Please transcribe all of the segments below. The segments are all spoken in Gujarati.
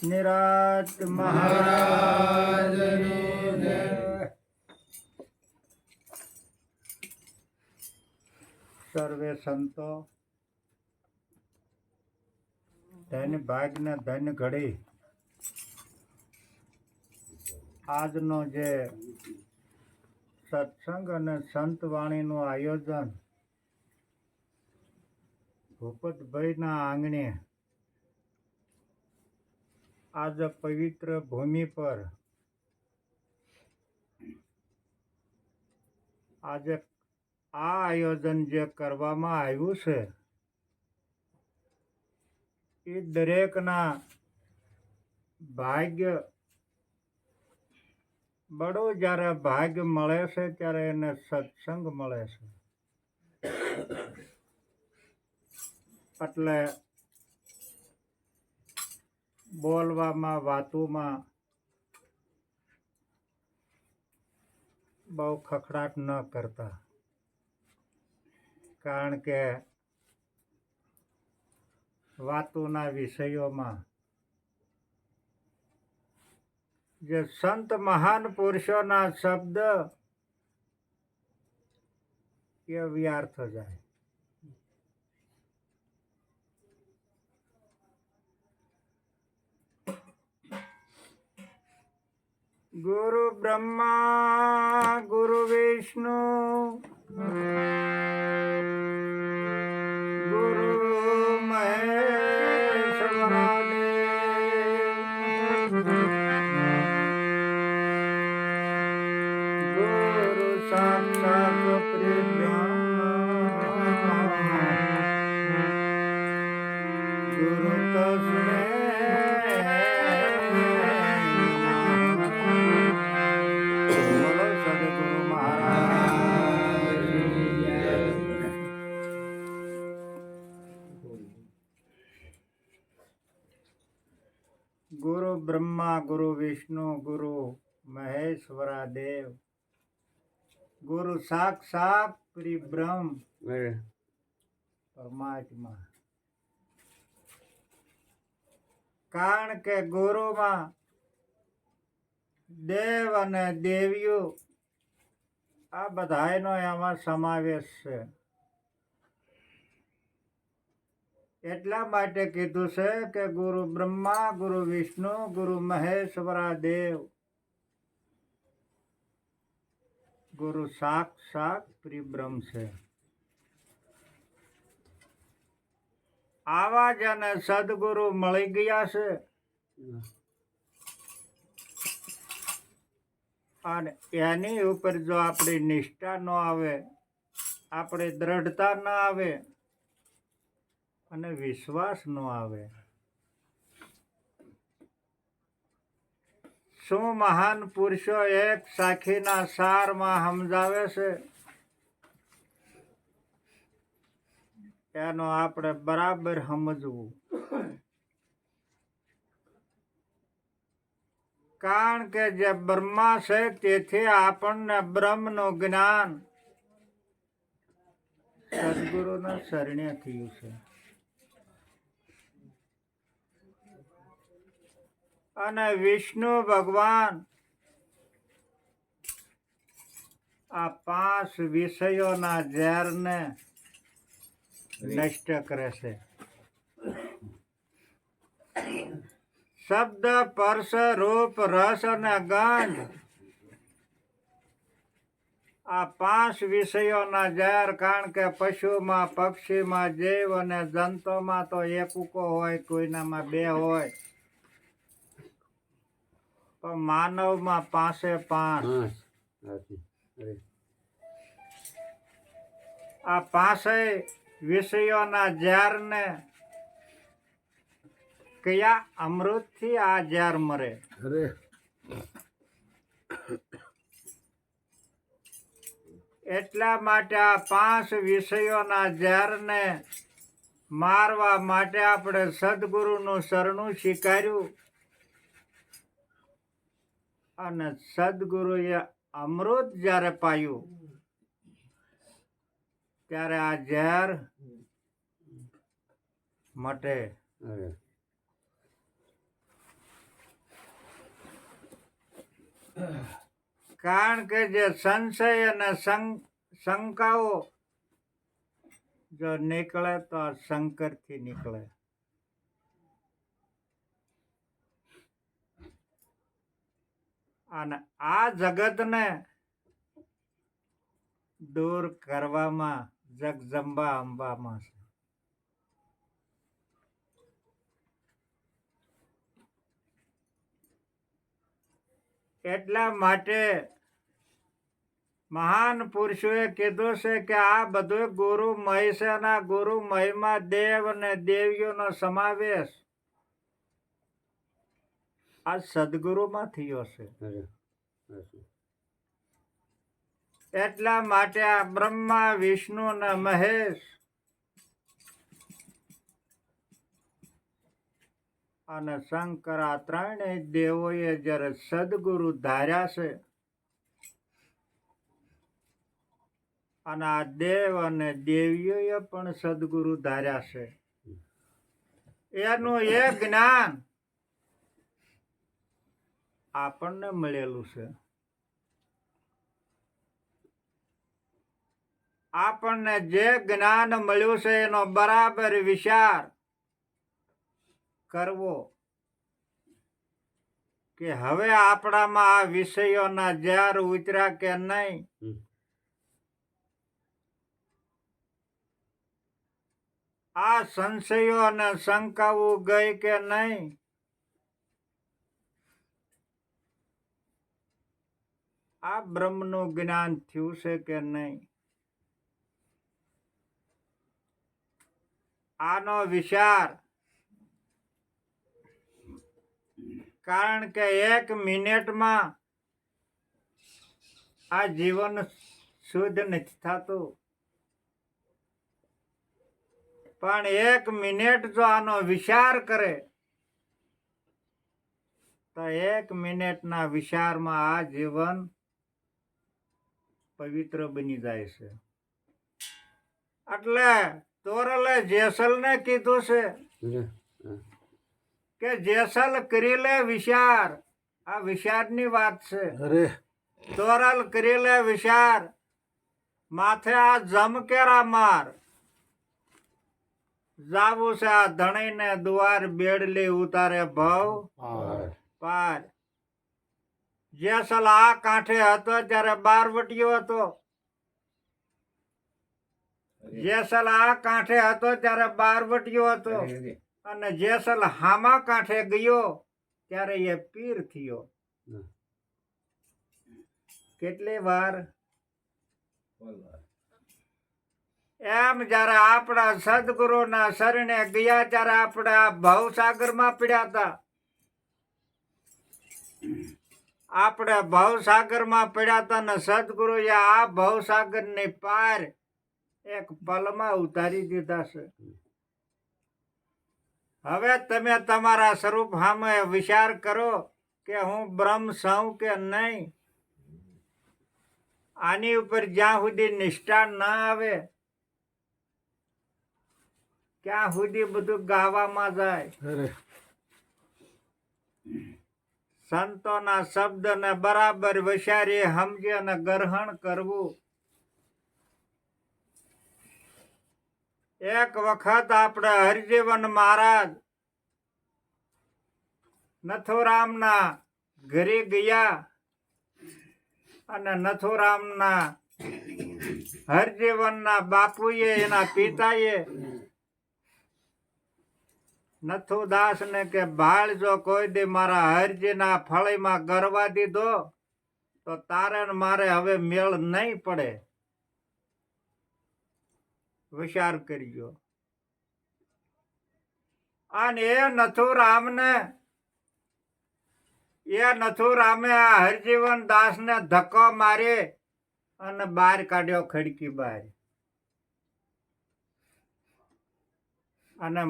નિરાત મહારાજની જય. સર્વે સંતો ધન ભાગને ધન ઘડી આજનો જે સત્સંગ અને સંત વાણીનું આયોજન ભૂપતભાઈના આંગણે આજે પવિત્ર ભૂમિ પર આજે આ આયોજન જે કરવામાં આવ્યું છે એ દરેકના ભાગ્ય બડો જ્યારે ભાગ્ય મળે છે ત્યારે એને સત્સંગ મળે છે. એટલે બોલવામાં વાતોમાં બહુ ખખડાટ ન કરતા, કારણ કે વાતોના વિષયોમાં જે સંત મહાન પુરુષોના શબ્દ એ વ્યર્થ જાય. ગુરુ બ્રહ્મા ગુરુ વિષ્ણુ ગુરુ મહેશ્વરાદેવ ગુરુ સાક્ષાત ગુરુ તસ્મે ગુરુ બ્રહ્મા ગુરુ વિષ્ણુ ગુરુ મહેશ્વરા દેવ ગુરુ સાક્ષાત બ્રહ્મ પરમાત્મા. કારણ કે ગુરુમાં દેવ અને દેવીઓ આ બધાનો એમાં સમાવેશ છે. એટલા માટે કીધું છે કે ગુરુ બ્રહ્મા ગુરુ વિષ્ણુ ગુરુ મહેશ્વરા દેવ ગુરુ સાક્ષાત બ્રહ્મ છે. આવા જ અને સદગુરુ મળી ગયા છે અને એની ઉપર જો આપણી નિષ્ઠા ન આવે, આપણી દ્રઢતા ન આવે અને વિશ્વાસ ન આવે, શું મહાન પુરુષો એક સાખીના સારમાં સમજાવે છે એનો આપણે બરાબર સમજવું. કારણ કે જે બ્રહ્મા છે તેથી આપણને બ્રહ્મનું જ્ઞાન સદગુરુના શરણે થયું છે. અને વિષ્ણુ ભગવાન આ 5 વિષયોના ઝેરને નષ્ટ કરે છે. શબ્દ સ્પર્શ રૂપ રસ અને ગંધ આ 5 વિષયોના ઝેર. કારણ કે પશુમાં પક્ષીમાં જીવ અને જંતુમાં તો એકુકો હોય, કોઈનામાં 2 હોય, પણ માનવમાં 5 આ 5 વિષયોના ઝેરને કયા અમૃતથી આ ઝેર મરે? એટલા માટે આ 5 વિષયોના ઝેરને મારવા માટે આપણે સદગુરુનું શરણું સ્વીકાર્યું અને સદગુરુએ અમૃત જ્યારે પાયું ત્યારે આ ઝેર મટે. કારણ કે જે સંશય અને શંકાઓ જો નીકળે તો શંકર થી નીકળે. અને આ જગતને દૂર કરવામાં જગદંબા અંબામાં છે. એટલા માટે મહાન પુરુષોએ કીધું છે કે આ બધું ગુરુ મહિષના ગુરુ મહિમા દેવ અને દેવીઓનો સમાવેશ આ સદગુરુમાં થયો છે. એટલા માટે આ બ્રહ્મા વિષ્ણુ અને મહેશ અને શંકર આ ત્રણેય દેવોએ જયારે સદગુરુ ધાર્યા છે અને આ દેવ અને દેવીઓએ પણ સદગુરુ ધાર્યા છે. એનું એ જ્ઞાન આપણને મળેલું છે. આપણને જે જ્ઞાન મળ્યું છે એનો બરાબર વિચાર કરવો કે હવે આપણામાં આ વિષયોના ઝેર ઉતર્યા કે નહીં. આ સંશયો અને શંકાઓ ગઈ કે નહીં. આ બ્રહ્મનું જ્ઞાન થયું છે કે નહીં. આનો વિચાર કારણ કે 1 મિનિટમાં આ જીવન શુદ્ધ નથી થતું, પણ 1 મિનિટ જો આનો વિચાર કરે તો 1 મિનિટના વિચારમાં આ જીવન પવિત્ર બની જાય છે. એટલે તોરલે જેસલને કીધું છે કે જેસલ કરી લે વિચાર. આ વિચારની વાત છે. તોરલ કરી લે વિચાર, માથે આ જમકેરા માર. જાવું છે આ ધણીને દુવાર બેડલી ઉતારે ભવ પાર. જેસલ આ કાંઠે હતો ત્યારે બારવટીયો હતો. જેસલ આ કાંઠે હતો ત્યારે બારવટીયો હતો અને જેસલ હામા કાંઠે ગયો ત્યારે એ પીર થયો. કેટલી વાર એમ જયારે આપણા સદગુરુના શરણે ગયા ત્યારે આપણે આ ભવસાગરમાં પડ્યા હતા. આપણે ભવસાગરમાં પડ્યા હતા ને સદગુરુએ આ ભવસાગરની પાર એક પલમાં ઉતારી દીધા છે. હવે તમે તમારા સ્વરૂપ સામે વિચાર કરો કે હું બ્રહ્મ છું કે નહીં. આની ઉપર જ્યાં સુધી નિષ્ઠા ના આવે ત્યાં સુધી બધું ગાવામાં જાય. સંતોના શબ્દને બરાબર વિચારી સમજી અને ગ્રહણ કરવું. એક વખત આપણે હરિજીવન મહારાજ નથુરામના ઘરે ગયા અને નથુરામના હરજીવનના બાપુએ એના પિતાએ નથુદાસ ને કે ભાળ જો કોઈ દી મારા હરજીના ફળીમાં ગરવા દીધો તો તારે મારે હવે મેળ નહીં પડે. વિચાર કરજો. અને એ નથુરામે આ હરજીવન દાસ ને ધક્કો મારી અને બહાર કાઢ્યો, ખડકી બહાર. અને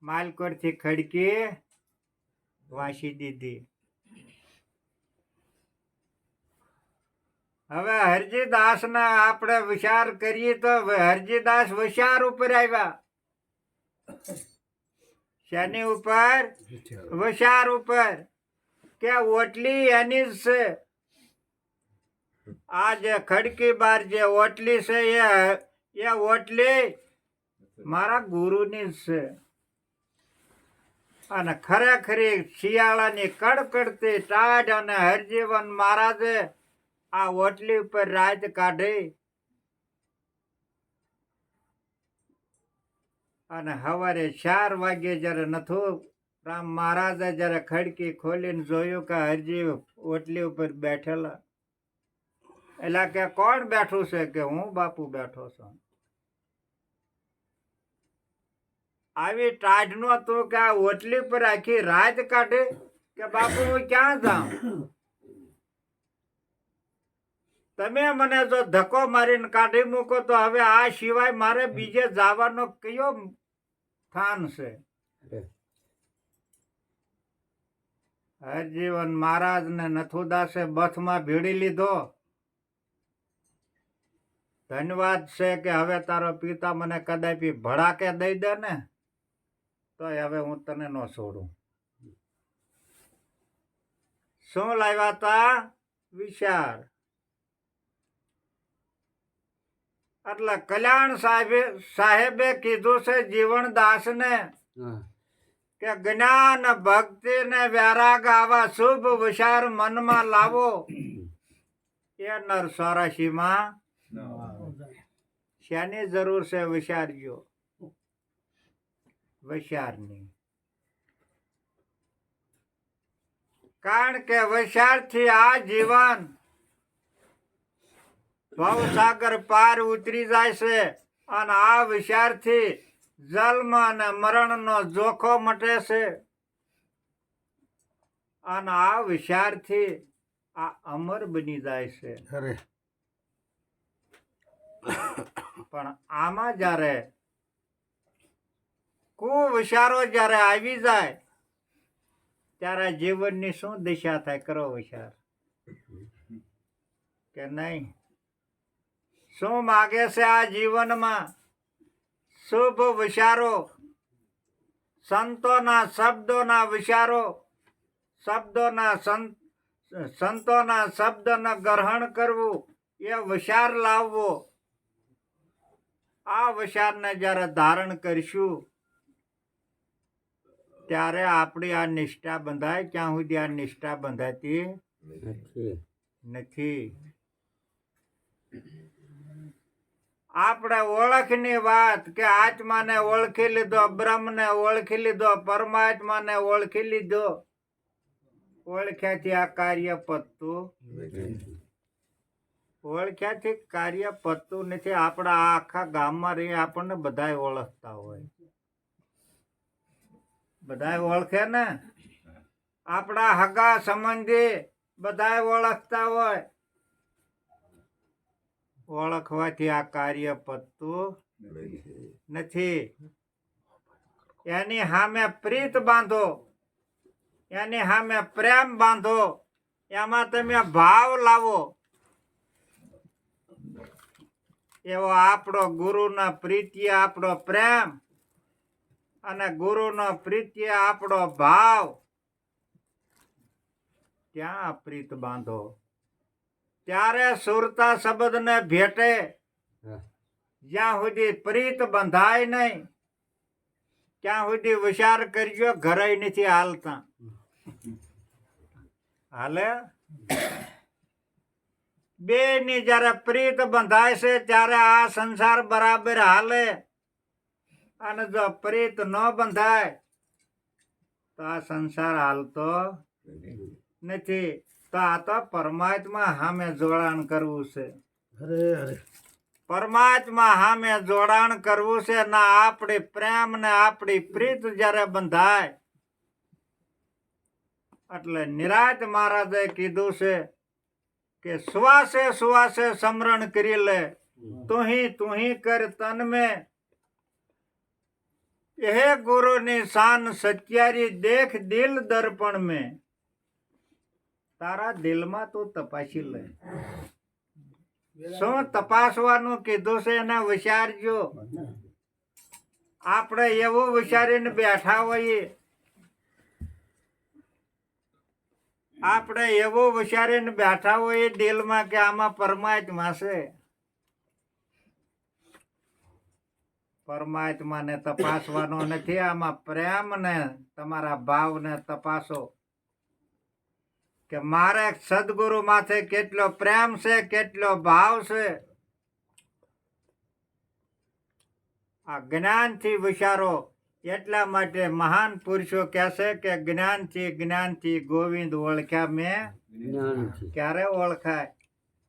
માલકોર થી ખડકી વાંચી દીધી. હવે હરજીદાસ ને આપણે વિચાર કરીએ તો હરજીદાસ વિચાર ઉપર આવ્યા. શેની ઉપર? વિચાર ઉપર કે ઓટલી એની જ છે આ જે ખડકી બાર જે ઓટલી છે એ ઓટલી મારા ગુરુની જ છે. અને ખરેખરી શિયાળાની કડકડતી ટાઢ અને હરજીવન મહારાજે આ ઓટલી ઉપર રાત કાઢી અને સવારે 4 વાગે જયારે નથુ રામ મહારાજે જયારે ખડકી ખોલીને જોયું કે હરજી ઓટલી ઉપર બેઠેલા. એટલે કે કોણ બેઠું છે? કે હું બાપુ બેઠો છું. આવી ટાઢ નો તું કે આ ઓટલી પર આખી રાત કાઢે? કે બાપુ હું ક્યાં જાઉં? તમે મને જો ધક્કો મારીને કાઢી મૂકો તો હવે આ સિવાય મારે બીજે જવાનો કયો સ્થાન છે? હરજીવન મહારાજ ને નથુદાસે બથમાં ભીડી લીધો. ધન્યવાદ છે કે હવે તારો પિતા મને કદાપી ભડાકે દઈ દે ને તો હવે હું તને ન છોડું. શું લાવ્યા તા? વિચાર. એટલે કલ્યાણ સાહેબે કીધું છે જીવનદાસ ને કે જ્ઞાન ભક્તિ ને વૈરાગ આવા શુભ વિચાર મનમાં લાવો. એ નર 84 માં શાની જરૂર છે? વિચારજો. વિચારની. કારણ કે વિચારથી આ જીવન ભવસાગર પાર ઉતરી જાય છે. અને આ વિચારથી જન્મ અને મરણનો જોખો મટે છે. અને આ વિચારથી આ અમર બની જાય છે. પણ આમાં જયારે કુવિચારો જયારે આવી જાય ત્યારે જીવનની શું દિશા થાય? કરો વિચાર. કે નહીં? શું માગે છે આ જીવનમાં? શુભ વિચારો, સંતોના શબ્દોના વિચારો, સંતોના શબ્દને ગ્રહણ કરવું, એ વિચાર લાવવો. આ વિચારને જયારે ધારણ કરીશું ત્યારે આપણી આ નિષ્ઠા બંધાય. ક્યાં સુધી આ નિષ્ઠા બંધાતી નથી. આપણે ઓળખની વાત કે આત્માને ઓળખી લીધો, બ્રહ્મને ઓળખી લીધો, પરમાત્માને ઓળખી લીધો. ઓળખ્યાથી આ કાર્ય પતતું, ઓળખ્યાથી કાર્ય પતતું નથી. આપણા આખા ગામમાં રહી આપણને બધા ઓળખતા હોય. બધા ઓળખે ને? આપણા હગા સંબંધી બધા ઓળખતા હોય. ઓળખવાથી આ કાર્ય પતતું નથી. એની સામે પ્રીત બાંધો, એની સામે પ્રેમ બાંધો, એમાં તમે ભાવ લાવો. એવો આપણો ગુરુના પ્રીતિએ આપણો પ્રેમ અને ગુરુનો પ્રીતિએ આપણો ભાવ, ત્યાં પ્રીત બાંધો. ત્યારે સુરતા શબ્દને ભેટે. જ્યાં સુધી પ્રીત બંધાય નહીં ત્યાં સુધી વિચાર કરજો ઘરે નથી હાલતા. હાલે? બે ની જયારે પ્રીત બંધાય છે ત્યારે આ સંસાર બરાબર હાલે. અને જો પ્રીત ન બંધાય તો આ સંસાર હાલતો નથી. તો આ તો પરમાત્મા સામે જોડાણ કરવું છે. પરમાત્મા સામે જોડાણ કરવું છે. ના આપણી પ્રેમ ને આપણી પ્રીત જયારે બંધાય એટલે નિરાત મહારાજે કીધું છે કે શ્વાસે શ્વાસે સમરણ કરી લે, તુહી કર તન में હે ગુરુની શાન સત્યારી દેખ દિલ દર્પણ में. તારા દિલમાં તું તપાસી લે. શું તપાસવાનું કીધું છે એને વિચારજો. આપણે એવું વિચારીને બેઠા હોઈએ આપણે એવું વિચારીને બેઠા હોય દિલમાં કે આમાં પરમાત્મા છે. પરમાત્માને તપાસવાનો નથી, આમાં પ્રેમ ને તમારા ભાવને તપાસો કે મારે સદગુરુ માથે કેટલો પ્રેમ છે, કેટલો ભાવ છે. આ જ્ઞાનથી વિચારો. એટલા માટે મહાન પુરુષો કહેશે કે જ્ઞાનથી ગોવિંદ ઓળખ્યા મેં. ક્યારે ઓળખાય?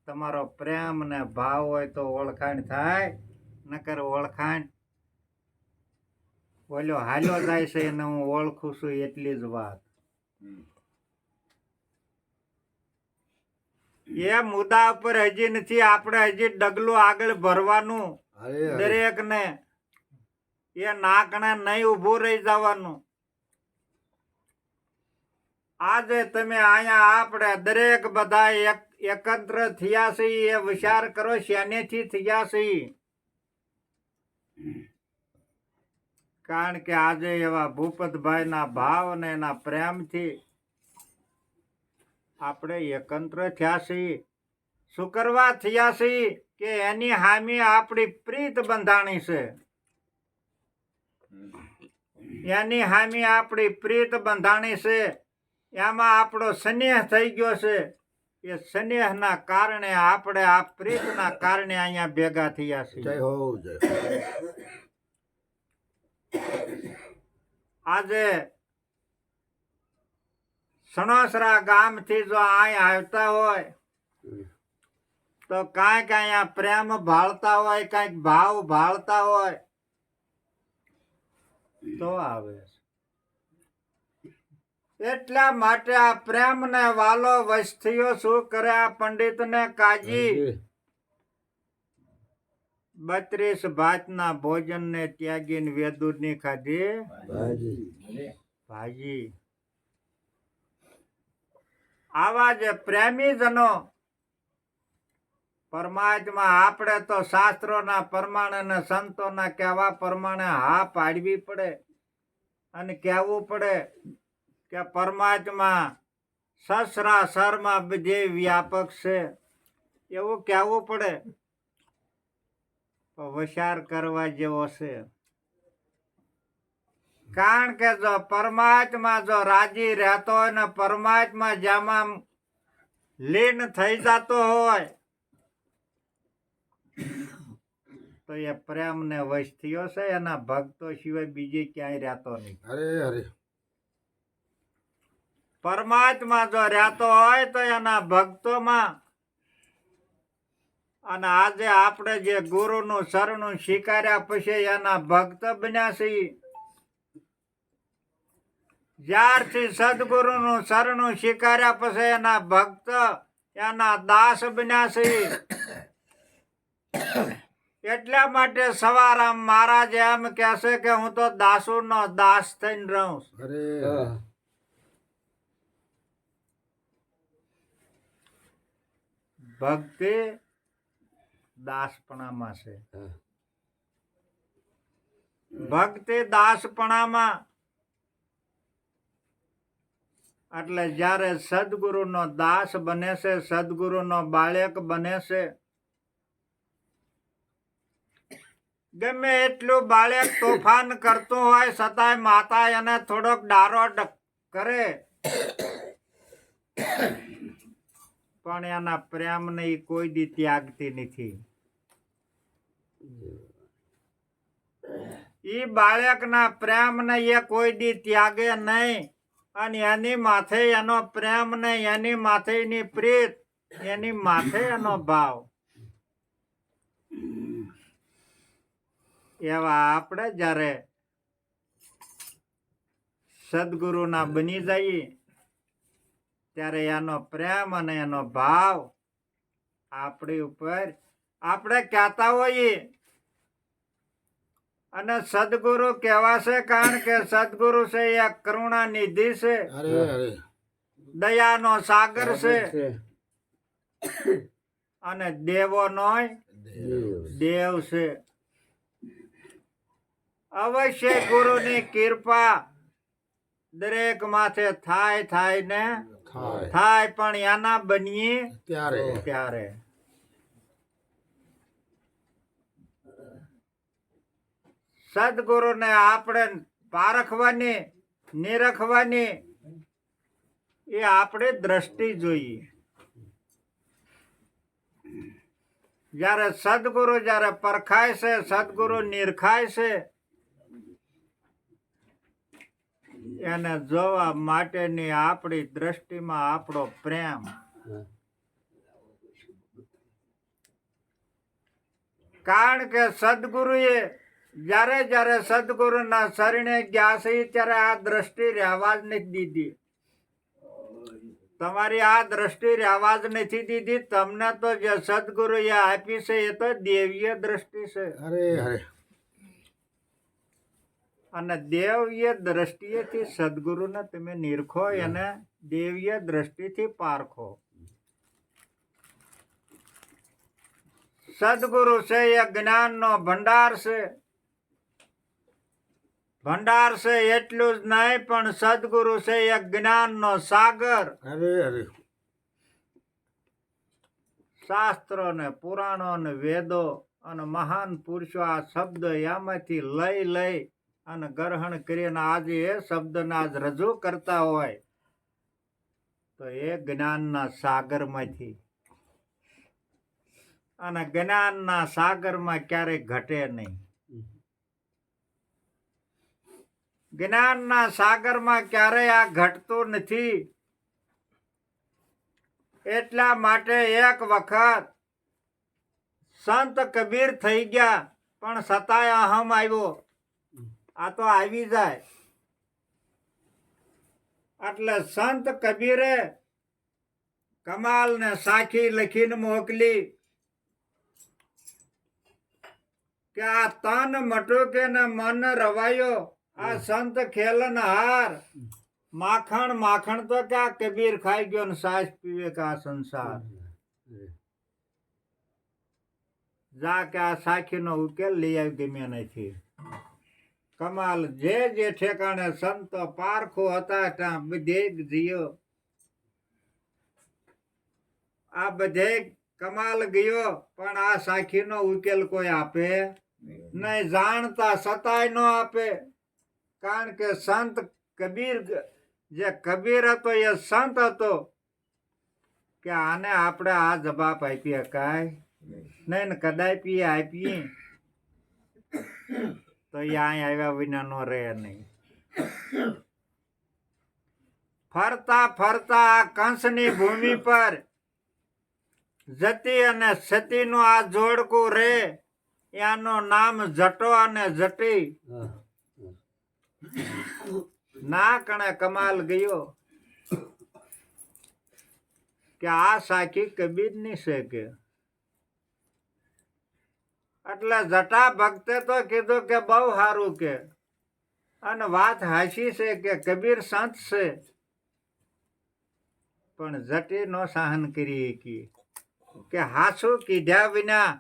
તમારો પ્રેમ ને ભાવ હોય તો ઓળખાણ થાય, નકર ઓળખાણ બોલ્યો હાલ્યો જાય છે એને હું ઓળખું છું એટલી જ વાત. એ મુદ્દા ઉપર હજી નથી, આપણે હજી ડગલું આગળ ભરવાનું. દરેક ને એ નાકને નહીં ઉભું રહી જવાનું. આજે તમે અહીંયા આપણે દરેક બધા એકત્ર થયા છે એ વિચાર કરો શેનેથી થયા છે. કારણ કે આજે એવા ભૂપતભાઈ ના ભાવ ને એના પ્રેમથી આપણે એકત્ર થયા છીએ. શું કરવા થયા છીએ? કે એની હામી આપણી પ્રીત બંધાણી છે. એની હામી આપણી પ્રીત બંધાણી છે. એમાં આપણો સ્નેહ થઈ ગયો છે. એ સ્નેહના કારણે આપણે આ પ્રીતના કારણે અહીંયા ભેગા થયા છીએ. આજે સણોસરા ગામથી જો અહીંયા આવતા હોય તો કાંઈક અહીંયા પ્રેમ ભાળતા હોય, કાંઈક ભાવ ભાળતા હોય તો આવે. એટલા માટે આ પ્રેમ ને વાલો વસ્તીઓ શું કરે? આ પંડિત ને કાજી 32 ભાતના ભોજન ને ત્યાગીને વેદુર ની ખાધી ભાજી. આવા જે પ્રેમી જનો પરમાત્મા આપણે તો શાસ્ત્રોના પ્રમાણે ને સંતોના કહેવા પ્રમાણે હા પાડવી પડે અને કહેવું પડે કે પરમાત્મા સસરાસરમાં બધે વ્યાપક છે, એવું કહેવું પડે. વિચાર કરવા જેવો છે. કારણ કે જો પરમાત્મા જો રાજી રહેતો હોય ને પરમાત્મા જેમાં લીન થઈ જતો હોય તો એ પ્રેમ ને વસ્તીઓ છે એના ભક્તો સિવાય બીજે ક્યાંય રહેતો નહીં. પરમાત્મા જો રહેતો હોય તો એના ભક્તોમાં. અને આજે આપણે જે ગુરુનું શરણું સ્વીકાર્યા પછી એના ભક્ત બન્યા છીએ. જ્યારથી સદગુરુનું શરણું સ્વીકાર્યા પછી એના ભક્ત, એના દાસ બન્યા છીએ. એટલા માટે સવારામ મહારાજ એમ કહેશે કે હું તો દાસુનો દાસ થઈને રહું. ભક્તિ દાસપણામાં છે. ભક્તિ દાસપણામાં. એટલે જ્યારે સદગુરુનો દાસ બને છે, સદગુરુનો બાળક બને છે, ગમે એટલું બાળક તોફાન કરતું હોય છતાંય માતા એને થોડોક ડારો કરે પણ એના પ્રેમને એ કોઈ દી ત્યાગતી નથી. એ બાળકના પ્રેમને એ કોઈ દી ત્યાગે નહીં. અને એની માથે એનો પ્રેમ ને એની માથે એની પ્રીત, એની માથે એનો ભાવ. એવા આપણે જ્યારે સદગુરુના બની જઈએ ત્યારે એનો પ્રેમ અને એનો ભાવ આપણી ઉપર આપણે કહેતા હોઈએ. અને સદગુરુ કહેવાશે કારણ કે સદગુરુ છે એ કરુણા નિધિ છે, દયાનો સાગર છે અને દેવોનો દેવ છે. અવશ્ય ગુરુની કૃપા દરેક માથે થાય ને થાય પણ એના બનીએ ત્યારે સદગુરુને આપણે પારખવાની નિરખવાની એ આપણે દ્રષ્ટિ જોઈએ. જ્યારે સદગુરુ જ્યારે પરખાય છે, સદગુરુ નિરખાય છે, એને જોવા માટેની આપણી દ્રષ્ટિમાં આપણો પ્રેમ, કારણ કે સદગુરુએ જ્યારે જ્યારે સદગુરુના શરણે ગયા છે ત્યારે આ દ્રષ્ટિ રહેવા જ નથી દીધી. તમારી આ દ્રષ્ટિ રહેવા જ નથી દીધી. તમને તો જે સદગુરુએ આપી છે એ તો દેવીય દ્રષ્ટિ છે. અને દેવીય દ્રષ્ટિએથી સદગુરુને તમે નિરખો, એને દેવીય દ્રષ્ટિથી પારખો. સદગુરુ છે એ જ્ઞાનનો ભંડાર છે. ભંડાર છે એટલું જ નહીં, પણ સદગુરુ છે એ જ્ઞાનનો સાગર. શાસ્ત્રો ને પુરાણો ને વેદો અને મહાન પુરુષો આ શબ્દ એમાંથી લઈ અને ગ્રહણ કરીને આજે એ શબ્દને આજ રજૂ કરતા હોય તો એ જ્ઞાનના સાગરમાંથી, અને જ્ઞાનના સાગરમાં ક્યારેય ઘટે નહીં. જ્ઞાનના સાગરમાં ક્યારેય આ ઘટતું નથી. એટલા માટે એક વખત સંત કબીર થઈ ગયા, પણ છતાંય અહમ આવ્યો. આ તો આવી જાય. એટલે સંત કબીરે કમાલ ને સાખી લખીને મોકલી કે આ તન મટુકે ને મન રવાયો, આ સંત ખેલન હાર. માખણ માખણ તો કે આ કબીર ખાઈ ગયો ને સાસ પીવે કે આ સંસાર. જા કે આ સાખીનો ઉકેલ લઈ આવી ગમ્યો નથી. કમાલ જે ઠેકાણે સંતો પારખો હતા ત્યાં બધે જીયો. આ બધે કમાલ ગયો, પણ આ સાખીનો ઉકેલ કોઈ આપે નહીં. જાણતા છતાંય ન આપે. કારણ કે સંત કબીર, જે કબીર હતો એ સંત હતો કે આને આપણે આ જવાબ આપી શકાય નહીં, ને કદાપી આપીએ તો એ અહીં આવ્યા વિના નો રહે નહીં. ફરતા ફરતા આ કંસની ભૂમિ પર જતી અને સતીનું આ જોડકું રે, એનું નામ જટો અને જટી. ના કણે કમાલ ગયો કે આ સાખી કબીરની છે કે. એટલે જટા ભક્તે તો કીધું કે બહુ સારું કે, અને વાત હાચી છે કે કબીર સંત છે, પણ જટી નો સહન કરી કે હાસું કીધા વિના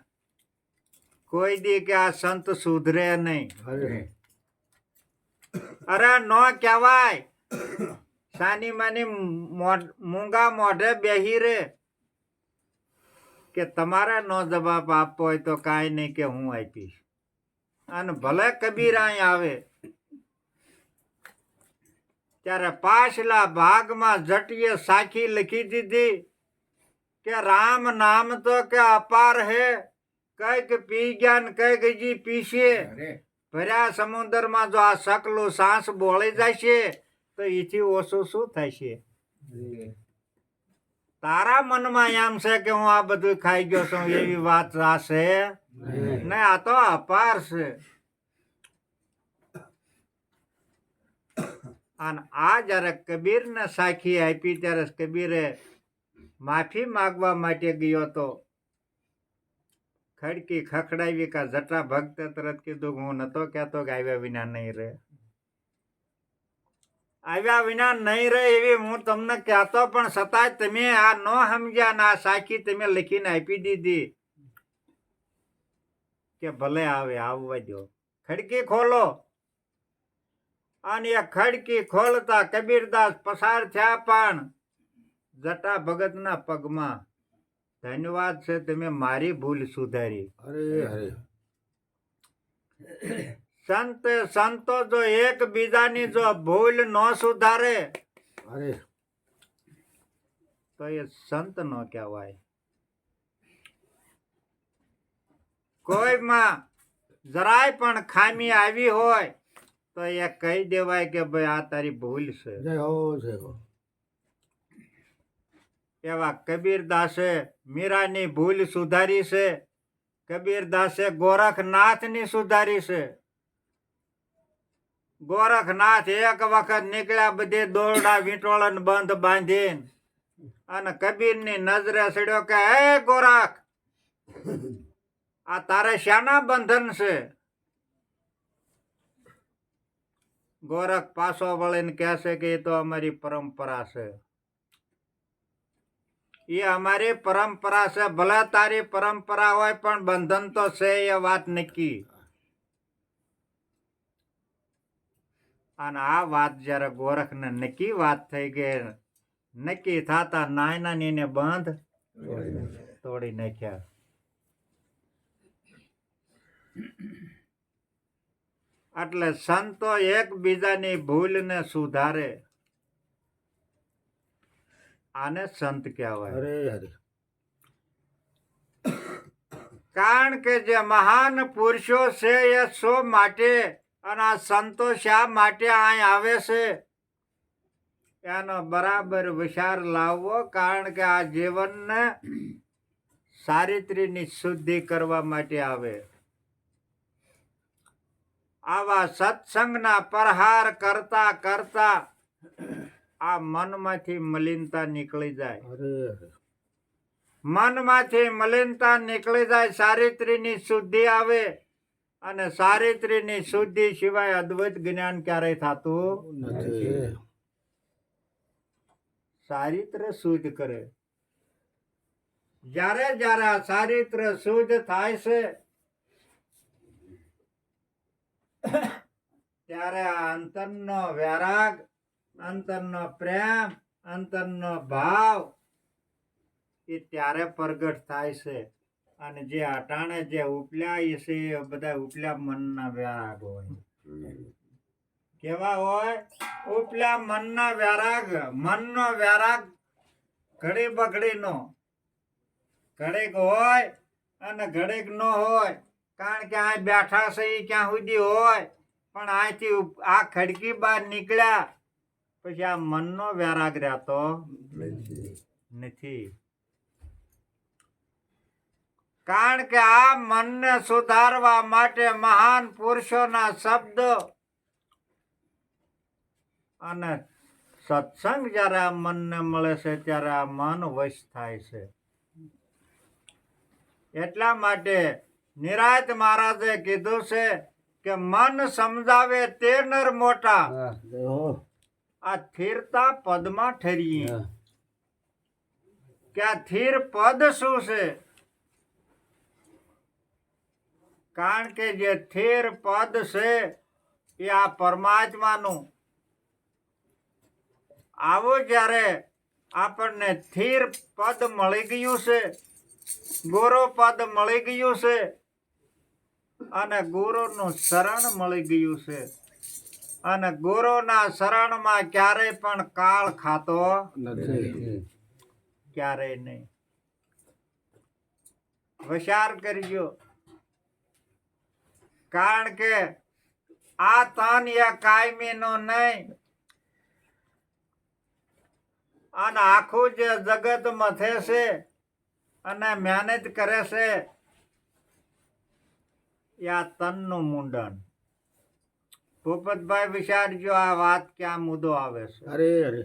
કોઈ દી કે આ સંત સુધરે નહીં. અરે નો કહેવાય. સાની માની મૂંગા મોઢે બેહી રે કે તમારે નો જવાબ આપવો હોય તો કાંઈ નહીં કે હું આપીશ. અને ભલે કબીર અહીં આવે ત્યારે પાછલા ભાગમાં જટીએ સાખી લખી દીધી કે રામ નામ તો કે અપાર હે, કઈક પી ગયા ને કઈક હજી પીશે. ભર્યા સમુદ્રમાં જો આ સકલું સાસ બોળી જશે તો એથી ઓછું શું થશે? તારા મનમાં એમ છે કે હું આ બધું ખાઈ ગયો છું, એવી વાત છે ને. આ તો અપાર છે. અને આ જયારે કબીર ને સાખી આપી ત્યારે કબીરે માફી માંગવા માટે ગયો તો ખડકી ખખડાવી કા જટા ભક્તે તરત કીધું હું નતો કહેતો કે આવ્યા વિના નહીં રહે. આવ્યા વિના નહીં રહે એવી હું તમને કહેતો, પણ છતાંય તમે આ ન સમજ્યા ને આ સાખી તમે લખીને આપી દીધી કે ભલે આવે આવવા દો, ખડકી ખોલો. અને એ ખડકી ખોલતા કબીરદાસ પસાર થયા, પણ જટા ભગતના પગમાં ધન્યવાદ છે, તમે મારી ભૂલ સુધારી. અરે અરે સંતો જો એકબીજાની જો ભૂલ ન સુધારે અરે તો એ સંત ન કહેવાય. કોઈમાં જરાય પણ ખામી આવી હોય તો એ કહી દેવાય કે ભાઈ આ તારી ભૂલ છે. જય હો જય હો. એવા કબીરદાસે મીરાની ભૂલ સુધારી છે. કબીરદાસે ગોરખનાથની સુધારી છે. ગોરખનાથ એક વખત નીકળ્યા બધે દોરડા વીંટોળન બંધ બાંધીને અને કબીરની નજરે ચડ્યો કે હે ગોરખ, આ તારે શાના બંધન છે? ગોરખ પાછો વળીને કહે છે કે એ તો અમારી પરંપરા છે. એ અમારી પરંપરા છે. ભલે તારી પરંપરા હોય પણ બંધન તો છે, એ વાત નક્કી. અને આ વાત જયારે ગોરખ ને નક્કી વાત થઈ ગઈ, નક્કી થતા નાયના ને બંધ તોડી નાખ્યા. એટલે સંતો એકબીજાની ભૂલને સુધારે, આને સંત કહેવાય. અરે અરે કારણ કે જે મહાન પુરુષો છે એ શો માટે અને આ સંતો શા માટે અહીં આવે છે એનો બરાબર વિચાર લાવવો. કારણ કે આ જીવનને ચારિત્ર્યની શુદ્ધિ કરવા માટે આવે. આવા સત્સંગના પ્રહાર કરતા કરતા આ મનમાંથી મલિનતા નીકળી જાય. અરે અરે મનમાંથી મલિનતા નીકળી જાય, ચારિત્ર્યની શુદ્ધિ આવે. અને ચારિત્ર્યની શુદ્ધિ સિવાય અદ્વૈત જ્ઞાન ક્યારેય થતું નથી. ચારિત્ર શુદ્ધ કરે. જ્યારે જ્યારે આ ચારિત્ર શુદ્ધ થાય છે ત્યારે આ અંતરનો વૈરાગ, અંતરનો પ્રેમ, અંતરનો ભાવ એ ત્યારે પ્રગટ થાય છે. અને જે અટાણે જે ઉપલ્યા એ છે એ બધા ઉપલ્યા મનના વૈરાગ હોય. કેવા હોય? ઉપલ્યા મનના વૈરાગ. મનનો વૈરાગ ઘડી બઘડીનો, ઘડીક હોય અને ઘડીક ન હોય. કારણ કે આ બેઠા છે એ ક્યાં સુધી હોય, પણ અહીંથી આ ખડકી બહાર નીકળ્યા પછી આ મનનો વૈરાગ રહેતો નથી. કારણ કે આ મનને સુધારવા માટે મહાન પુરુષોના શબ્દ અને સત્સંગ જ્યારે આ મનને મળે છે ત્યારે આ મન વશ થાય છે. એટલા માટે નિરાંત મહારાજે કીધું છે કે મન સમજાવે તે નર મોટા, હા, જય હો. આ સ્થિરતા પદમાં ઠરી. કે આ સ્થિર પદ શું છે? કારણ કે જે સ્થિર પદ છે એ આ પરમાત્માનું. આવું જ્યારે આપણને સ્થિર પદ મળી ગયું છે, ગુરુ પદ મળી ગયું છે અને ગુરુનું શરણ મળી ગયું છે, અને ગુરુના શરણમાં ક્યારેય પણ કાળ ખાતો નથી. ક્યારેય નહીં. વિચાર કરજો. કારણ કે આ તન એ કાયમી નો નહીં. અને આખું જે જગત મથે છે અને મહેનત કરે છે એ આ તનનું મુંડન. ભૂપતભાઈ વિચારજો આ વાત ક્યાં મુદ્દો આવે છે. અરે અરે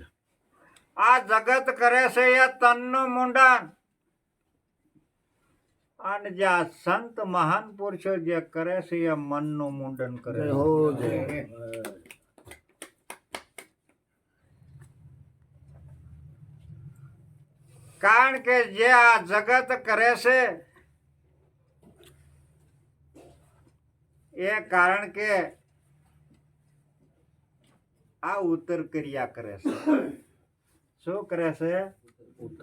આ જગત કરે છે એ તનનું મુંડન. અને જે આ સંત મહાન પુરુષો જે કરે છે એ મનનું મુંડન કરે જય છે. હો જય હો. કારણ કે જે આ જગત કરે છે એ કારણ કે આ ઉત્તર ક્રિયા કરે છે. શું કરે છે?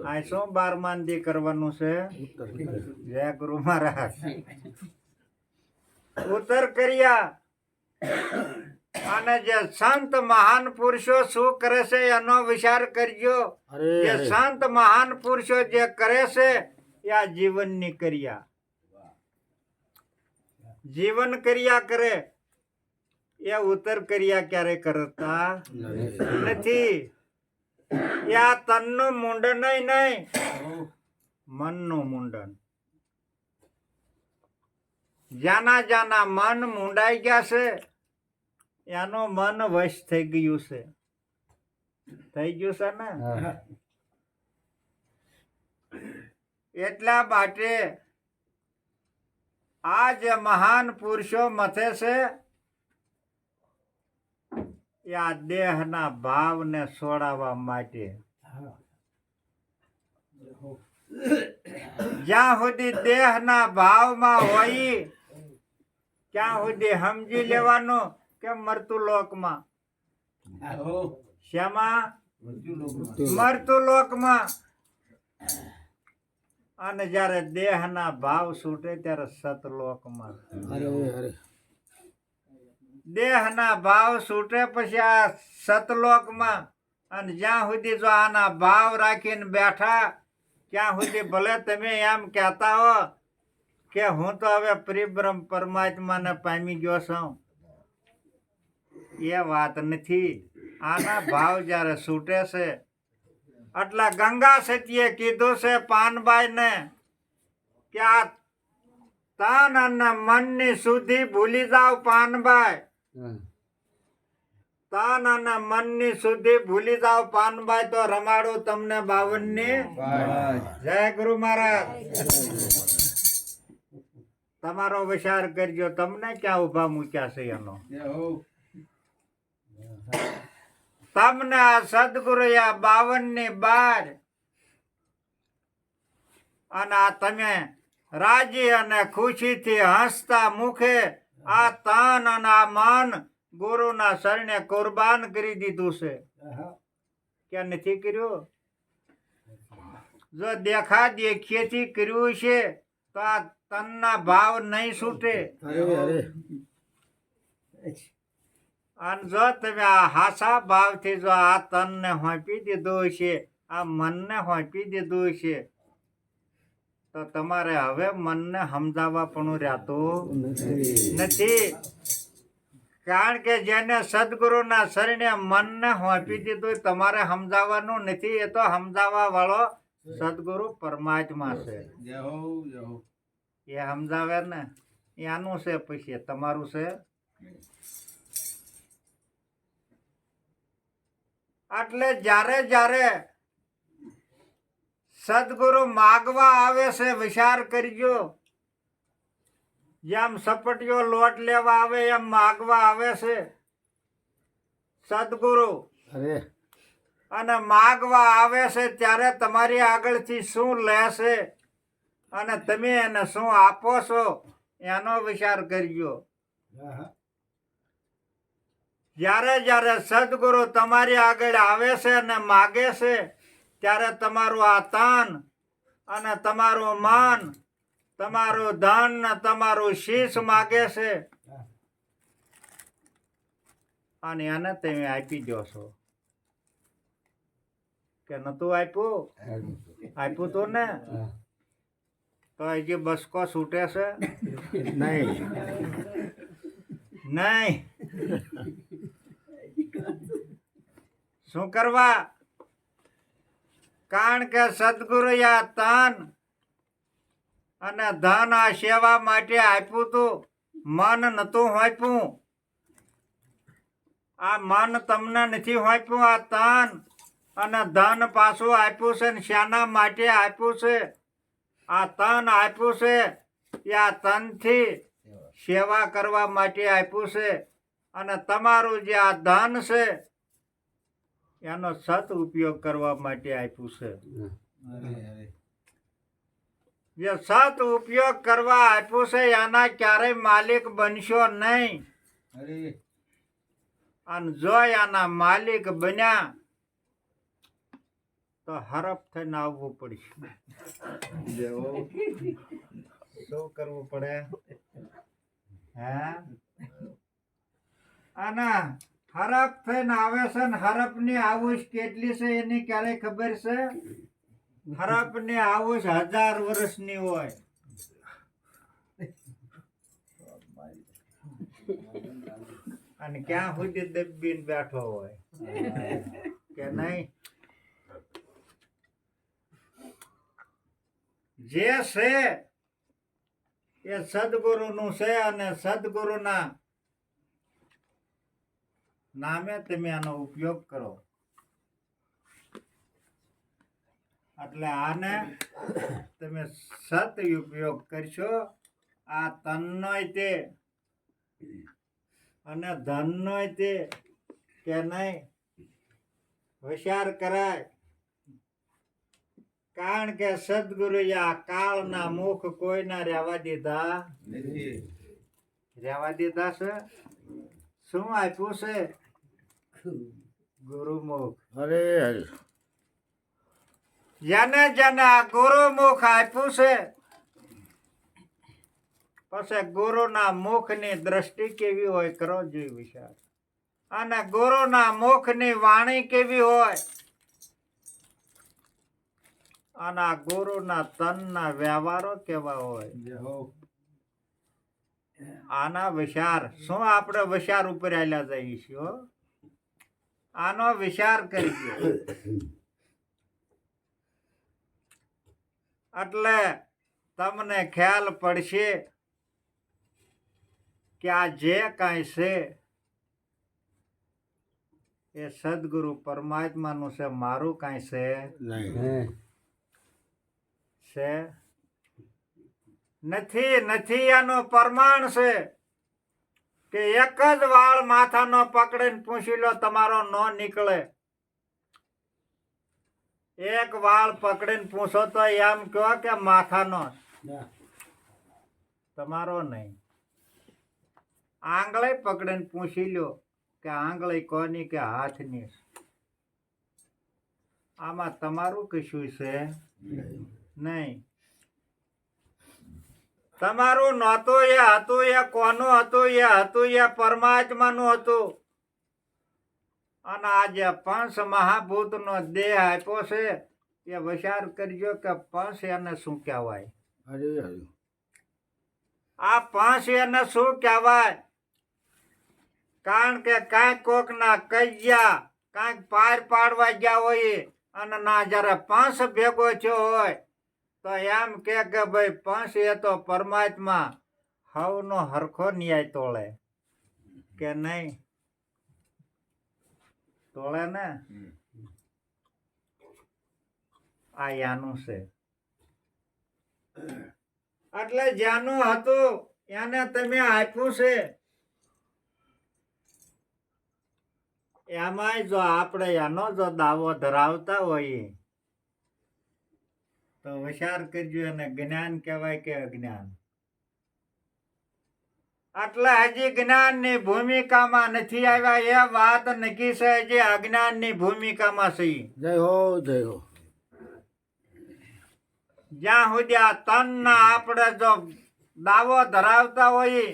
આ શું 12 દી કરવાનું છે? ઉત્તર કિરણ. જય ગુરુ મહારાજ. ઉત્તર કર્યા. અને જે સંત મહાન પુરુષો શું કરે છે એનો વિચાર કરજો. અરે જે અરે. સંત મહાન પુરુષો જે કરે છે એ આ જીવનની ક્રિયા, જીવન ક્રિયા કરે એ ઉત્તર ક્રિયા ક્યારે કરતા નથી. એ આ તનનું મુંડન નહીં, મનનું મુંડન. જાના જાના મન મુંડાઈ ગયા છે એનું મન વશ થઈ ગયું છે. થઈ ગયું છે ને? હા. એટલા માટે આ જે મહાન પુરુષો મથે છે એ આ દેહના ભાવને છોડાવવા માટે. જ્યાં સુધી દેહના ભાવમાં હોય ત્યાં સુધી સમજી લેવાનું કે મરતું લોકમાં. શેમાં? મરતું લોકમાં. અને જ્યારે દેહના ભાવ છૂટે ત્યારે સતલોકમાં. અરે અરે. દેહના ભાવ છૂટે પછી આ સતલોકમાં. અને જ્યાં સુધી જો આના ભાવ રાખીને બેઠા ત્યાં સુધી ભલે તમે એમ કહેતા હો કે હું તો હવે પરિબ્રહ્મ પરમાત્માને પામી ગયો છું, એ વાત નથી. આના ભાવ જ્યારે છૂટે છે એટલે ગંગા સતીએ કીધું છે પાનબાઈ ને કે આ તન અને મનની શુદ્ધિ ભૂલી જાવ પાનબાઈ. હા. તન અને મનની શુદ્ધિ ભૂલી જાવ પાનબાઈ તો રમાડું તમને 52ની. જય ગુરુ મહારાજ. તમારો વિચાર કરજો, તમને ક્યાં ઉભા મૂક્યા છે એનો. તમને આ સદગુરુ આ 52ની બાર અને આ તમે રાજી અને ખુશીથી હસતા મુખે આ તન અને આ મન ગુરુના શરણે કુરબાન કરી દીધું છે કે નથી કર્યું? જો દેખા દેખીએથી કર્યું છે તો આ તનના ભાવ નહીં છૂટે. અરે અરે. અને જો તમે આ હાસા ભાવથી જો આ તનને હોંપી દીધું છે, આ મનને હોંપી દીધું છે, તો તમારે હવે મનને સમજાવવા પણ રહેતું નથી. કારણ કે જેને સદગુરુના શરણે મનને હોંપી દીધું તમારે સમજાવવાનું નથી. એ તો સમજાવવા વાળો સદગુરુ પરમાત્મા છે. એ સમજાવે ને એનું છે, પછી તમારું છે. એટલે જ્યારે જ્યારે સદગુરુ માગવા આવે છે વિચાર કરજો. જેમ સપટીઓ લોટ લેવા આવે એમ માગવા આવે છે સદગુરુ. અરે. અને માગવા આવે છે ત્યારે તમારી આગળથી શું લેશે અને તમે એને શું આપો છો એનો વિચાર કરજો. જ્યારે જ્યારે સદગુરુ તમારી આગળ આવે છે અને માગે છે ત્યારે તમારું આ તન અને તમારું મન, તમારું ધન ને તમારું શીશ માગે છે અને એને તમે આપી દો છો કે નતું આપ્યું? આપ્યું તું ને? તો હજી બસકો છૂટે છે નહીં. નહીં. શું કરવા? કારણ કે સદગુરુ આ તન અને ધન આ સેવા માટે આપ્યું તું, મન નતું હોપ્યું. આ મન તમને નથી હોપ્યું. આ તન અને ધન પાછું આપ્યું છે ને શાના માટે આપ્યું છે? આ તન આપ્યું છે એ આ તનથી સેવા કરવા માટે આપ્યું છે. અને તમારું જે આ ધન છે એનો સત ઉપયોગ કરવા માટે આપ્યું છે. જે સત ઉપયોગ કરવા આપ્યું છે એના ક્યારેય માલિક બનશો નહીં. અને જો એના માલિક બન્યા તો હરફ થઈને આવવું પડશે. શું કરવું પડે? હે આના હરફ થઈને આવે છે ને હરફ ની આયુષ કેટલી છે એની ક્યારે ખબર છે? હરફ ની આયુષ 1000 વર્ષની હોય. અને ક્યાં સુધી દબીને બેઠો હોય કે નહીં? જે છે એ સદગુરુનું છે અને સદગુરુના નામે તમે આનો ઉપયોગ કરો. એટલે આને તમે સત ઉપયોગ કરશો. આ તનનોય તે અને ધનનોય તે કે નહીં હોશિયાર કરાય. કારણ કે સદગુરુએ આ કાળના મુખ કોઈના રહેવા દીધા છે. શું આપ્યું છે? ગુરુમુખ. અરે અરે જેને જેને આ ગુરુમુખ આપ્યું છે પછી ગુરુના મુખની દ્રષ્ટિ કેવી હોય કરો જોઈએ વિચાર. અને ગુરુના મુખની વાણી કેવી હોય અને આ ગુરુના તનના વ્યવહારો કેવા હોય. આના વિચાર શું આપણે વિચાર ઉપર આલ્યા જઈએ છીએ હો? આનો વિચાર કરીએ એટલે તમને ખ્યાલ પડશે કે આ જે કાંઈ છે એ સદગુરુ પરમાત્માનું છે, મારું કાંઈ છે નહીં. છે નથી. નથી આનું પ્રમાણ છે કે એક જ વાળ માથાનો પકડીને પૂછી લો તમારો ન નીકળે. એક વાળ પકડીને પૂછો તો એમ કહો કે માથાનો, તમારો નહીં. આંગળી પકડીને પૂછી લો કે આંગળી કોની કે હાથની. આમાં તમારું કશું છે નહીં. તમારું નહોતું એ હતું. એ કોનું હતું? એ હતું એ પરમાત્માનું હતું. અને આ જે પંચ મહાભૂતનો દેહ આપ્યો છે એ વિચાર કરજો કે પંચ એને શું કહેવાય. અરે અરે આ પંચ એને શું કહેવાય? કારણ કે કાંઈક કોકના કજ્યા કાંઈક પાર પાડવા ગયા હોય અને ના જયારે પંચ ભેગો થયો હોય તો એમ કે ભાઈ પંચ એ તો પરમાત્મા હવનો હરખો ન્યાય તોળે કે નહીં? તોળે ને. આ યાનું છે. એટલે જ્યાંનું હતું એને તમે આપ્યું છે. એમાંય જો આપણે એનો જો દાવો ધરાવતા હોઈએ તો વિચાર કરજો એને જ્ઞાન કહેવાય કે અજ્ઞાન. એટલે હજી જ્ઞાનની ભૂમિકામાં નથી આવ્યા એ વાત નક્કી છે. હજી અજ્ઞાનની ભૂમિકામાં છે. જય હો જય હો. જ્યાં સુધી આ તનના આપણે જો દાવો ધરાવતા હોઈએ